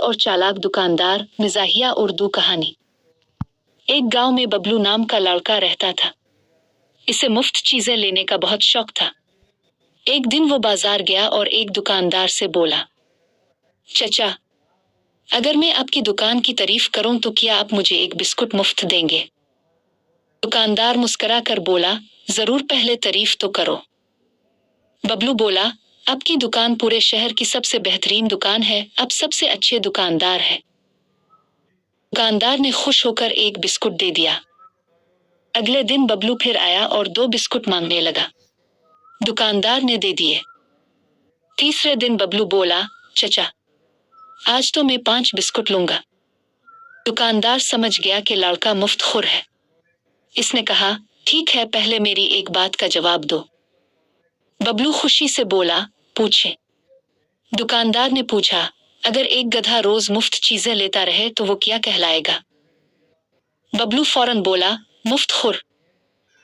और चालाक दुकानदार, मिजाहिया उर्दू कहानी। एक गांव में बबलू नाम का लड़का रहता था। इसे मुफ्त चीजें लेने का बहुत शौक था। एक दिन वो बाजार गया और एक दुकानदार से बोला, चचा, अगर मैं आपकी दुकान की तारीफ करूं तो क्या आप मुझे एक बिस्कुट मुफ्त देंगे? दुकानदार मुस्कुरा कर बोला, जरूर, पहले तारीफ तो करो। बबलू बोला, आपकी दुकान पूरे शहर की सबसे बेहतरीन दुकान है, आप सबसे अच्छे दुकानदार हैं। दुकानदार ने खुश होकर एक बिस्कुट दे दिया। अगले दिन बबलू फिर आया और 2 बिस्कुट मांगने लगा। दुकानदार ने दे दिए। तीसरे दिन बबलू बोला, चचा, आज तो मैं 5 बिस्कुट लूंगा। दुकानदार समझ गया कि लड़का मुफ्तखोर है। इसने कहा, ठीक है, पहले मेरी एक बात का जवाब दो। बबलू खुशी से बोला, पूछे। दुकानदार ने पूछा, अगर एक गधा रोज मुफ्त चीजें लेता रहे तो वो क्या कहलाएगा? बबलू फौरन बोला, मुफ्तखोर।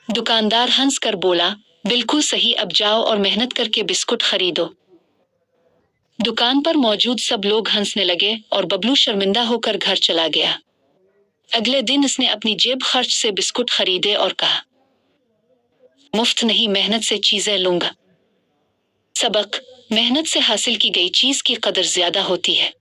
दुकानदार हंस कर बोला, बिल्कुल सही, अब जाओ और मेहनत करके बिस्कुट खरीदो। दुकान पर मौजूद सब लोग हंसने लगे और बबलू शर्मिंदा होकर घर चला गया। अगले दिन उसने अपनी जेब खर्च से बिस्कुट खरीदे और कहा, मुफ्त नहीं, मेहनत से चीजें लूंगा। सबक: मेहनत से हासिल की गई चीज की कदर ज्यादा होती है।